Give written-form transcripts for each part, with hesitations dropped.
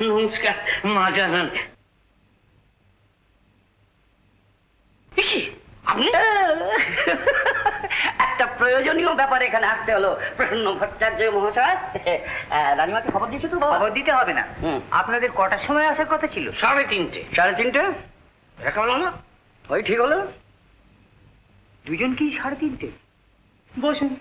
নমস্কার মা জানান। আপনি একটা প্রয়োজনীয় ব্যাপার এখানে আসতে হলো প্রসন্ন ভট্টাচার্য মহাশয়। রানীমাকে খবর দিয়েছো তো? খবর দিতে হবে না। আপনাদের কটার সময় আসার কথা ছিল? 3:30। 3:30? দেখা হলো না? ওই ঠিক হলো। দুজনকেই 3:30? বসুন।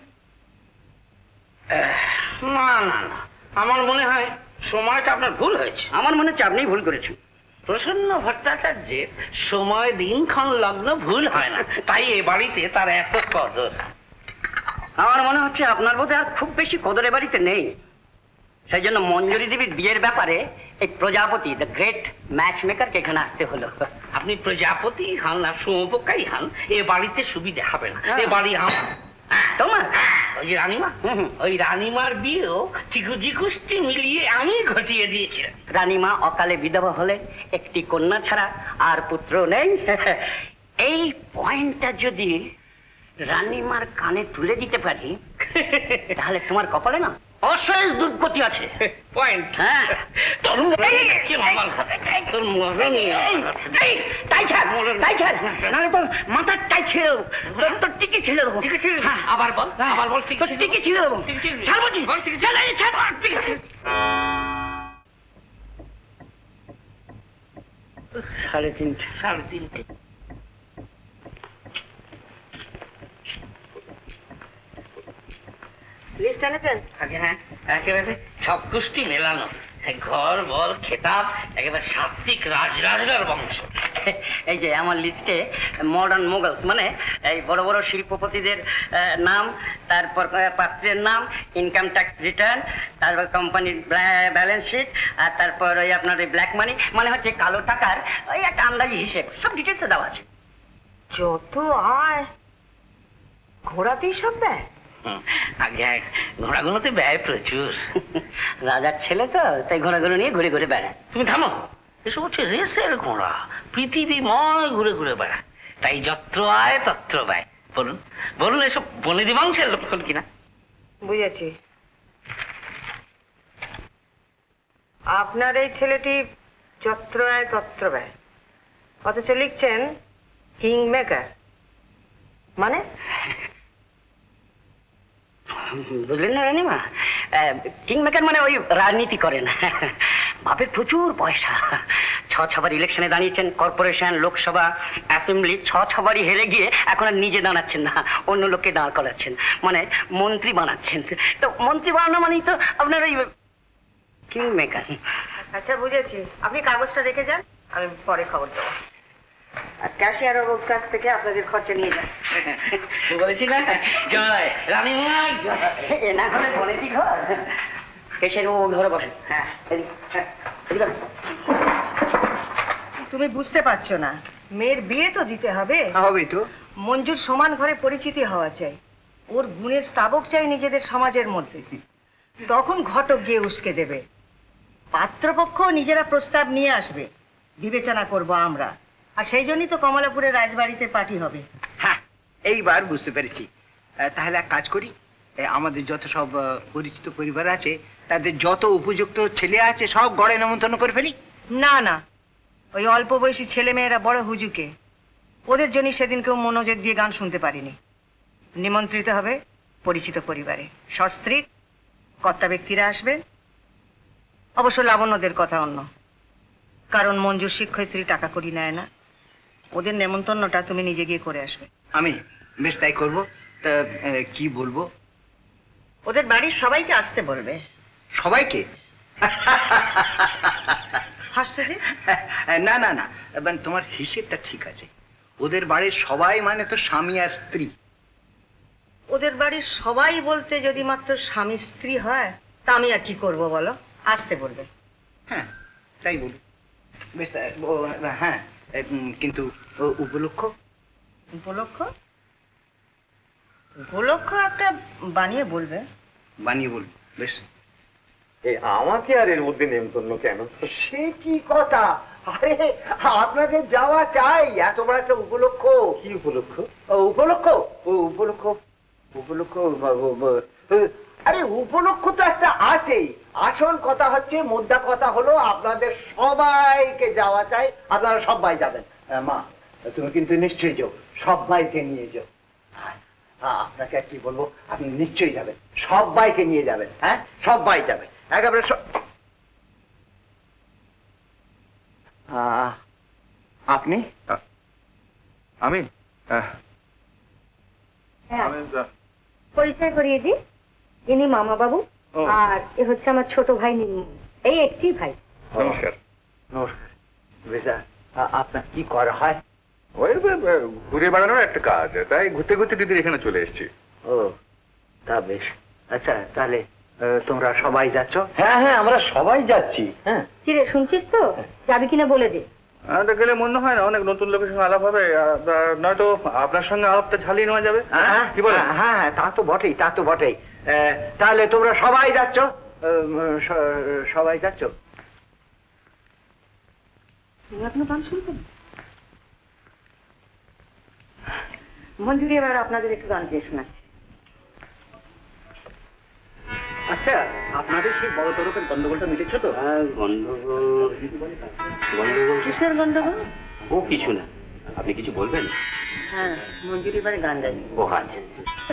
না না না, আমার মনে হয় সময়টা আপনার ভুল হয়েছে। আমার মনে হচ্ছে আপনিই ভুল করেছেন। প্রসন্ন ভট্টাচার্যের সময় দিনক্ষণ লগ্ন ভুল হয় না, তাই এ বাড়িতে তার এত কদর। আমার মনে হচ্ছে আপনার বোধ আর খুব বেশি কদর এ বাড়িতে নেই। সেই জন্য মঞ্জুরি দেবীর বিয়ের ব্যাপারে এই প্রজাপতি দ্য গ্রেট ম্যাচ মেকারকে এখানে আসতে হলো। আপনি প্রজাপতি হন আর শুঁয়োপোকাই হন, এ বাড়িতে সুবিধা হবে না। এ বাড়ি আমার। তোমার? ওই যে রানীমা, ওই রানীমার বিয়েও চিকুজি কুষ্টি মিলিয়ে আমি ঘটিয়ে দিয়েছিলাম। রানীমা অকালে বিধবা হলে, একটি কন্যা ছাড়া আর পুত্র নেই। এই পয়েন্টটা যদি রানীমার কানে তুলে দিতে পারি তাহলে তোমার কপালে না অশেষ দুর্গতি আছে। পয়েন্ট? হ্যাঁ। তোর তাই ছাড়, নাহলে তোর মাথার টাই ছেড়ে দেবো, তোর টিকি ছেড়ে দেবো। ঠিক আছে, আবার বল, আবার বল। ঠিক তোর টিকি ছেড়ে দেবো। ছাড় বলছি। ঠিক আছে। 3:30। 3:30। লিস্ট এনেছেন? আগে হ্যাঁ, একেবারে সব কুষ্টি মেলানো, ঘর বল খেতাব, একেবারে সাত্বিক রাজরাজগার বংশ। এই যে আমার লিস্টে মডার্ন মোগলস মানে এই বড় বড় শিল্পপতিদের নাম, তারপর পাত্রের নাম, ইনকাম ট্যাক্স রিটার্ন, তারপর কোম্পানির ব্যালেন্স শিট, আর তারপর ওই আপনার ওই ব্ল্যাক মানি মানে হচ্ছে কালো টাকার ওই একটা আন্দাজি হিসেব, সব ডিটেলসে দেওয়া আছে। যত আয় ঘোড়াতেই সব ব্যয়। আগে ঘোড়াগুলোতে ব্যয় প্রচুর। রাজার ছেলে তো, তাই ঘোড়াগুলো নিয়ে ঘুরে ঘুরে বেড়ায়। তুমি থামো, এসব হচ্ছে রেসের ঘোড়া, পৃথিবীময় ঘুরে ঘুরে বেড়ায়, তাই যত্র আয় তত্র ব্যয়। বলুন বলুন, এসব বনেদি বংশের লক্ষণ কিনা? বুঝেছি। আপনার এই ছেলেটি যত্র আয় তত্র ব্যয়, অথচ লিখছেন কিং মেকার। মানে বুঝলেন না রানীমা? কিং মেকার মানে ওই রাজনীতি করেন। বাপের প্রচুর পয়সা, 6 ইলেকশনে দাঁড়িয়েছেন, কর্পোরেশন, লোকসভা, অ্যাসেম্বলি 6 হেরে গিয়ে এখন আর নিজে দাঁড়াচ্ছেন না, অন্য লোককে দাঁড় করাচ্ছেন, মানে মন্ত্রী বানাচ্ছেন। তো মন্ত্রী বানানো মানেই তো আপনার ওই কিং মেকার। আচ্ছা বুঝেছি, আপনি কাগজটা রেখে যান, আমি পরে খবর দেবো। আর ক্যাশিয়ার বাবুর কাছ থেকে আপনাদের খরচা নিয়ে যান। বলেছি না, জয় রানীমা জয়। এ না হলে বনেদি ঘর, কেশের ও ঘরে বসে। হ্যাঁ, তুমি বুঝতে পারছো না, মেয়ের বিয়ে তো দিতে হবে। হবে তো। মঞ্জুর সমান ঘরে পরিচিতি হওয়া চাই, ওর গুণের স্তাবক চাই নিজেদের সমাজের মধ্যে, তখন ঘটক গিয়ে উস্কে দেবে। পাত্রপক্ষ নিজেরা প্রস্তাব নিয়ে আসবে, বিবেচনা করব আমরা, আর সেই জন্যই তো কমলাপুরের রাজবাড়িতে পার্টি হবে। হ্যাঁ, এইবার বুঝতে পেরেছি। তাহলে এক কাজ করি, আমাদের যত সব পরিচিত পরিবার আছে তাদের যত উপযুক্ত ছেলে আছে সব গড়ে নেমন্তন্ন করে ফেলি। না না, ওই অল্প বয়সী ছেলে মেয়েরা বড় হুজুকে, ওদের জন্য সেদিন কেউ মনোযোগ দিয়ে গান শুনতে পারিনি। নিমন্ত্রিত হবে পরিচিত পরিবারে, সস্ত্রী কর্তা ব্যক্তিরা আসবেন, অবশ্য লাবণ্যদের কথা অন্য, কারণ মঞ্জুর শিক্ষয়িত্রী টাকা করি নেয় না। ওদের নেমন্তন্নটা তুমি নিজে গিয়ে করে আসবে। আমি বেশ তাই করবো। তা কি বলবো? ওদের বাড়ির সবাইকে আসতে বলবে। সবাইকে? হাসছো যে? না না না, মানে তোমার হিসেবটা ঠিক আছে। ওদের বাড়ির সবাই মানে তো স্বামী আর স্ত্রী। ওদের বাড়ির সবাই বলতে যদি মাত্র স্বামী স্ত্রী হয়, তা আমি আর কি করবো বলো? আসতে বলবে। হ্যাঁ তাই বলি। বেশ হ্যাঁ, কিন্তু উপলক্ষ? উপলক্ষ? উপলক্ষ একটা বানিয়ে বলবে। বানিয়ে বলবো, বেশ। আমাকে আর এর মধ্যে নেমন্তন্ন কেন? সে কি কথা? আরে আপনাদের যাওয়া চাই, এত বড় একটা উপলক্ষ। কি উপলক্ষ? উপলক্ষ উপলক্ষ উপলক্ষ আরে উপলক্ষ তো একটা আছেই। আসল কথা হচ্ছে, মুদ্রা কথা হলো আপনাদের সবাইকে যাওয়া চাই, আপনারা সবাই যাবেন। মা, তুমি কিন্তু নিশ্চয়ই যাও, সবাইকে নিয়ে যাও। আপনাকে আর কি বলবো, আপনি নিশ্চয়ই যাবেন, সবাইকে নিয়ে যাবেন। হ্যাঁ, সবাই যাবে একেবারে। আপনি? আমি পরিচয় করিয়ে দিই, ইনি মামা বাবু, ও। আর এ হচ্ছে আমার ছোট ভাই নিমু। এই একটি ভাই। নমস্কার। নমস্কার। বেজা, আপনার কি করা হয়? ওই ঘুরে বেড়ানোর একটা কাজ, তাই ঘুরতে ঘুরতে দিদির এখানে চলে এসেছি। ও, তা বেশ। আচ্ছা, তাহলে তোমরা সবাই যাচ্ছ? হ্যাঁ হ্যাঁ, আমরা সবাই যাচ্ছি। হ্যাঁ, কিরে, শুনছিস তো? যাবি কিনা বলে দে। আমাদের গেলে মনে হয় না অনেক নতুন লোকের সঙ্গে আলাপ হবে, নয়তো আপনার সঙ্গে আলাপটা ঝালিয়ে নেওয়া যাবে। কি বলেন? হ্যাঁ, তা তো বটেই, তা তো বটেই। তাহলে তোমরা সবাই যাচ্ছ? সবাই যাচ্ছ? তুমি এখনো গান শুনবে? মঞ্জুরি, এবার আপনাদের একটু গান দিয়ে শোনাচ্ছি। আচ্ছা, আপনাদের সেই বড় তরফের গন্ডগোলটা মিটেছ তো? গন্ডগোল কিসের গন্ডগোল? ও কিছু না, আপনি কিছু বলবেন? হ্যাঁ, মঞ্জুরি এবারে গান গাইবে। ও আচ্ছা।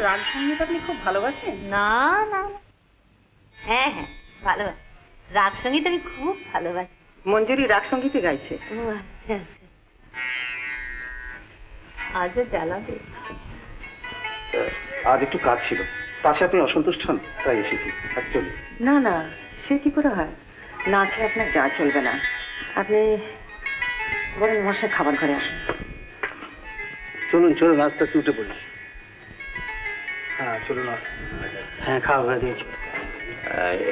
রাগ সঙ্গীত আপনি খুব ভালোবাসেন? না না, হ্যাঁ হ্যাঁ ভালোবাসি, রাগ সঙ্গীত আমি খুব ভালোবাসি। মঞ্জুরি রাগ সঙ্গীতে গাইছে। ও আচ্ছা আচ্ছা, আজও জ্বালাবে। আজ একটু কাজ ছিল, পাশে আপনি অসন্তুষ্ট হন, তাই এসেছি। অ্যাকচুয়ালি না না, সে কি করে হয়? না খেয়ে আপনার যা চলবে না। আপনি বরং মশাই খাবার ঘরে আসুন। চলুন চলুন, আস্তে আস্তে উঠে পড়ি। হ্যাঁ, চলুন। হ্যাঁ, খাওয়া ঘরে দিয়েছি।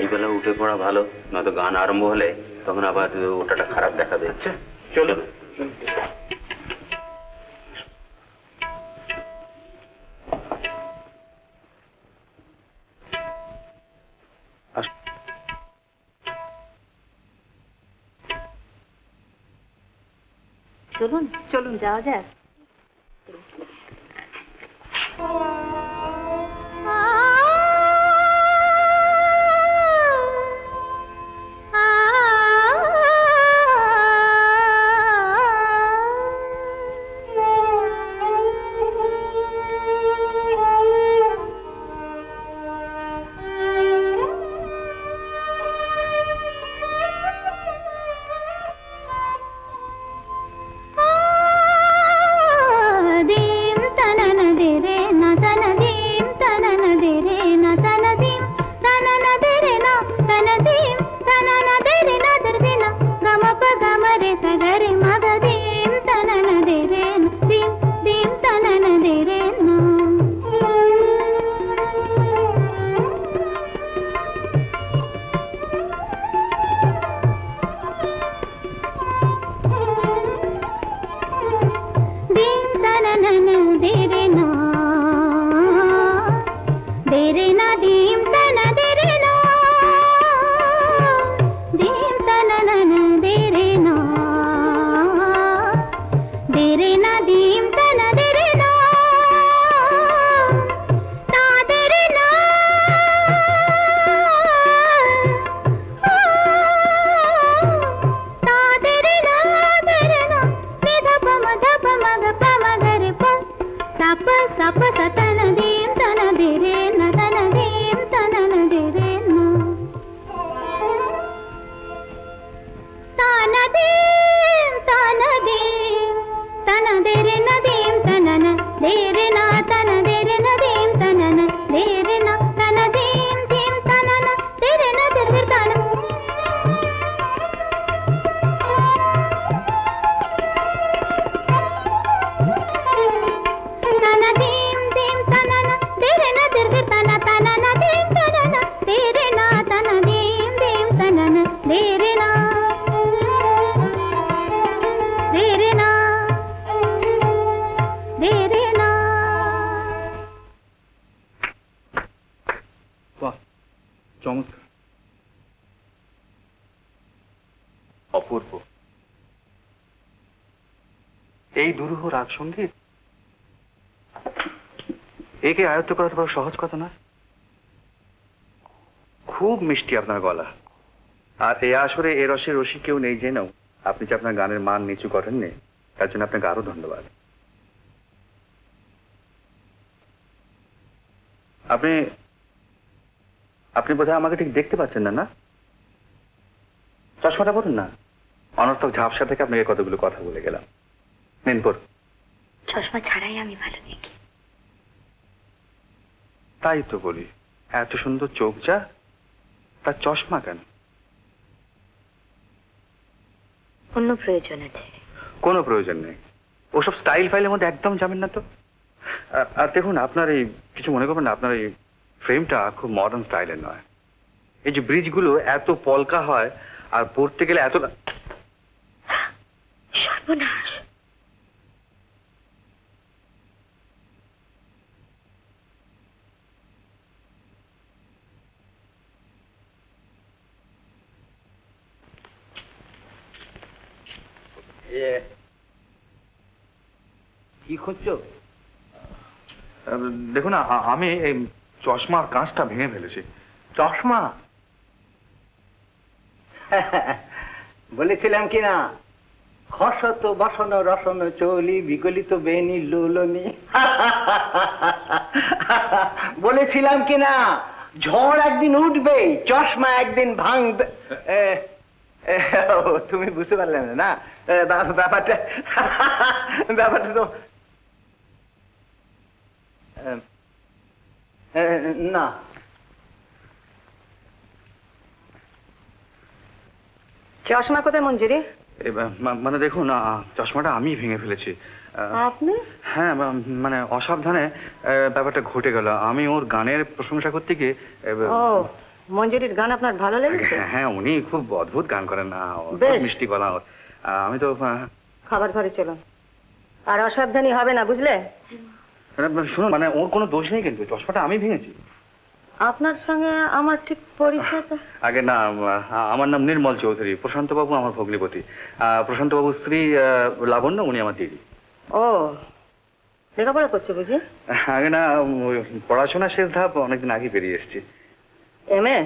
এই বেলা উঠে পড়া ভালো, নয়তো গান আরম্ভ হলে তখন আবার ওটাটা খারাপ দেখাবে। আচ্ছা, চলুন। চলুন চলুন, যাওয়া যাক। চমৎকার, অপূর্ব। এই দুরূহ রাগ সঙ্গীত, একে আয়ত্ত করা তো বড় সহজ কথা নয়। খুব মিষ্টি আপনার গলা। আর এই আসরে এ রসের রসিক কেউ নেই জেনেও আপনি যে আপনার গানের মান নিচু করেননি, তার জন্য আপনাকে আরো ধন্যবাদ। আপনি আপনি বোধহয় আমাকে ঠিক দেখতে পাচ্ছেন না, না? চশমাটা পড়ুন না। অনর্থক ঝাপসা থেকে আপনাকে কতগুলো কথা বলে গেলাম। নিন পড়ুন। চশমা ছাড়াই আমি ভালো দেখি। তাই তো বলি, এত সুন্দর চোখ যা, তার চশমা কেন? অন্য প্রয়োজন আছে। কোনো প্রয়োজন নেই, ওসব স্টাইল ফাইলের মধ্যে একদম যাবেন না তো। আর দেখুন, আপনার এই কিছু মনে করবেন না, আপনার এই ফ্রেমটা খুব মডার্ন স্টাইলের নয়। এই যে ব্রিজগুলো এত পলকা হয় আর পড়তে গেলে এত সর্বনাশ। কি খুঁজছো? দেখুন না, আমি এই চশমার কাঁচটা ভেঙে ফেলেছি। চশমা? বলেছিলাম কি না, খসত বসন রসন চলি বিগলিত বেনি লুলনি। বলেছিলাম কি না, ঝড় একদিন উঠবে, চশমা একদিন ভাঙবে। তুমি বুঝতে পারলে না? ব্যাপারটা ব্যাপারটা তো না। চশমা কোথায় মঞ্জুরি? মানে দেখুন, চশমাটা আমি ভেঙে ফেলেছি। আপনি? হ্যাঁ, মানে অসাবধানে ব্যাপারটা ঘটে গেল। আমি ওর গানের প্রশংসা করতে গিয়ে ও, মঞ্জুরির গান আপনার ভালো লেগেছে? হ্যাঁ, উনি খুব অদ্ভুত গান করেন না, বেশ। মিষ্টি গলা ওর। আমি তো খাবার ঘরে চলুন, আর অসাবধানী হবে না, বুঝলে? শুনুন, মানে ওর কোনো দোষ নেই, কিন্তু চশমাটা আমি ভেঙেছি। আপনার সঙ্গে আমার ঠিক পরিচয় তো? আগে না, আমার নাম নির্মল চৌধুরী, প্রশান্ত বাবু আমার ভগ্নিপতি। প্রশান্ত বাবুর স্ত্রী লাবণ্য, উনি আমার দিদি। ও, লেখাপড়া করছো বুঝি? আগে না, ওই পড়াশোনা শেষ ধাপ অনেকদিন আগে বেরিয়ে এসেছি। এমএ?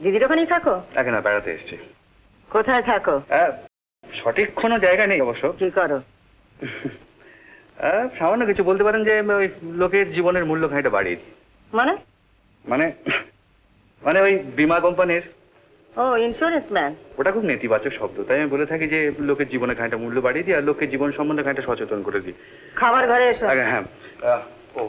দিদির ওখানেই থাকো? আগে না, বেড়াতে এসেছি। কোথায় থাকো? সঠিক কোনো জায়গা নেই অবশ্য। কি করো? সামান্য কিছু বলতে পারেন যে ওই লোকের জীবনের মূল্য খানিকটা বাড়িয়ে দিই। মানে? মানে মানে ওই বীমা কোম্পানির। ও, ইন্স্যুরেন্স ম্যান। ওটা খুব নেতিবাচক শব্দ, তাই আমি বলে থাকি যে লোকের জীবনে খানিকটা মূল্য বাড়িয়ে দিই আর লোকের জীবন সম্বন্ধে খানিকটা সচেতন করে দিই। খাবার ঘরে এসো। আগে হ্যাঁ, ও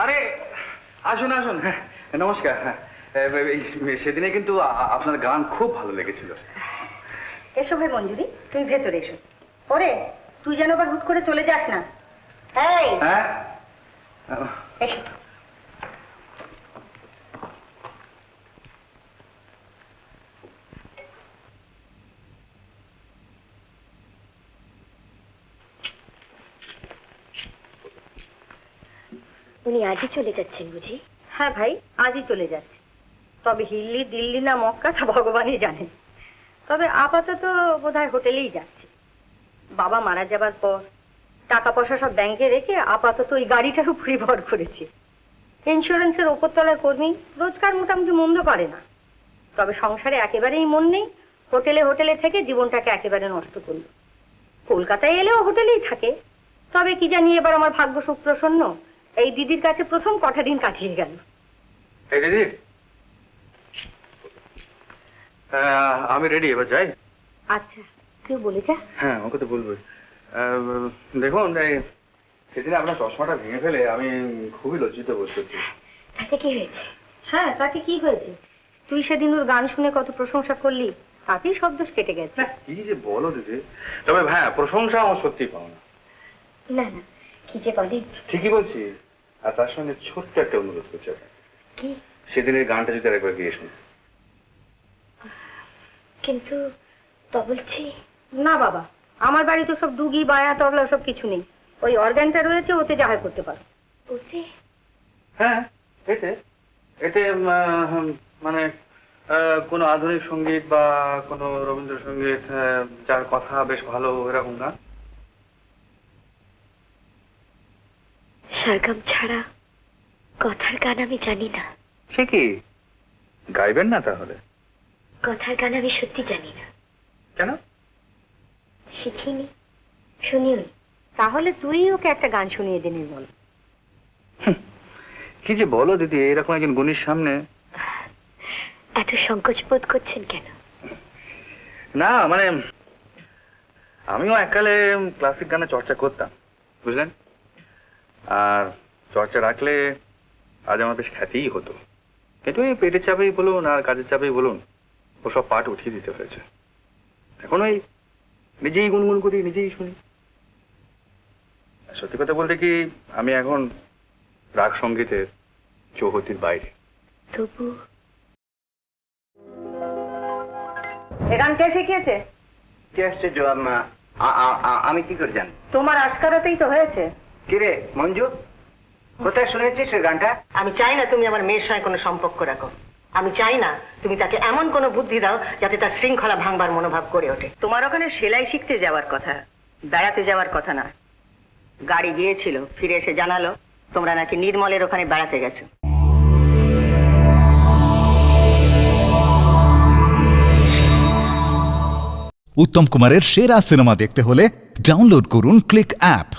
আরে আসুন আসুন। হ্যাঁ, নমস্কার। হ্যাঁ, সেদিনে কিন্তু আপনার গান খুব ভালো লেগেছিল। এসো ভাই মঞ্জুরি, তুমি ভেতরে এসো। ওরে, তুই যেন আবার হুট করে চলে যাস না। এই, হ্যাঁ, এসো। উনি আজই চলে যাচ্ছেন বুঝি? হ্যাঁ ভাই, আজই চলে যাচ্ছে। তবে হিল্লি দিল্লি না মক্কা তা ভগবানই জানেন। তবে আপাতত বোধহয় হোটেলেই যাচ্ছে। বাবা মারা যাবার পর টাকা পয়সা সব ব্যাংকে রেখে আপাতত ওই গাড়িটার উপরই ভর করেছে। ইন্স্যুরেন্সের ওপরতলার কর্মী, রোজগার মোটামুটি মন্দ করে না। তবে সংসারে একেবারেই মন নেই, হোটেলে হোটেলে থেকে জীবনটাকে একেবারে নষ্ট করল। কলকাতায় এলেও হোটেলেই থাকে। তবে কি জানি এবার আমার ভাগ্য সুপ্রসন্ন, এই দিদির কাছে প্রথম কটা দিন কাটিয়ে গেল। এই দিদি, আমি রেডি, এবার যাই। আচ্ছা, তুই বলে যা। হ্যাঁ, ওকে তো বলবো। দেখুন, সেদিন আপনার চশমাটা ভেঙে ফেলে আমি খুবই লজ্জিত বোধ করছি। তাতে কি হয়েছে? হ্যাঁ, তাতে কি হয়েছে? তুই সেদিন ওর গান শুনে কত প্রশংসা করলি, তাতেই সব দোষ কেটে গেছে। কি যে বলো দিদি। তবে হ্যাঁ, প্রশংসা আমার সত্যি পাও না। না না, কি যে বলে। ঠিকই বলছি। আর তার সঙ্গে ছোট্ট একটা অনুরোধ করছি আপনাকে। কি? সেদিনের গানটা যদি আরেকবার গিয়ে শুনুন। কিন্তু তো বলছি, না বাবা, আমার বাড়িতে সব ডুগি বায়া তবলা সব কিছু নেই। ওই অর্গানটা রয়েছে, ওতে যা হয় করতে পারো। ওতে? হ্যাঁ, এতে এতে মানে কোনো আধুনিক সঙ্গীত বা কোনো রবীন্দ্রসঙ্গীত যার কথা বেশ ভালো এরকম গান। সরগম ছাড়া কথার গান আমি জানি না। সে কি, গাইবেন না তাহলে? কথার গান আমি সত্যি জানি না। কেন? শিখিনি, শুনিও নি। তাহলে তুই ওকে একটা গান শুনিয়ে দে নির্মল। কি যে বলো দিদি, এরকম একজন গুণীর সামনে। এত সংকোচ বোধ করছেন কেন? না মানে আমিও এককালে ক্লাসিক গানে চর্চা করতাম, বুঝলেন? আর চর্চা রাখলে আজ আমার বেশ খ্যাতিই হতো, কিন্তু এই পেটের চাপেই বলুন আর কাজের চাপেই বলুন ওসব পাঠ উঠিয়ে দিতে হয়েছে। এখন ওই নিজেই গুনগুন করি, নিজেই শুনি। সত্যি কথা বলতে কি, আমি এখন রাগ সঙ্গীতের চৌহদ্দির বাইরে। তবু এ গান কে শিখিয়েছে? কি আশ্চর্য, আমি কি করে জানি? তোমার আশকারাতেই তো হয়েছে। কিরে মঞ্জু, কোথায় শুনেছিস সে গানটা? আমি চাই না তুমি আমার মেয়ের সঙ্গে কোনো সম্পর্ক রাখো। আমি চাই না তুমি তাকে এমন কোনো বুদ্ধি দাও যাতে তার শৃঙ্খলা ভাঙবার মনোভাব করে ওঠে। তোমার ওখানে সেলাই শিখতে যাওয়ার কথা, বেড়াতে যাওয়ার কথা না। গাড়ি গিয়েছিল, ফিরে এসে জানালো তোমরা নাকি নির্মলের ওখানে বেড়াতে গেছো। উত্তম কুমারের সেরা সিনেমা দেখতে হলে ডাউনলোড করুন ক্লিক অ্যাপ।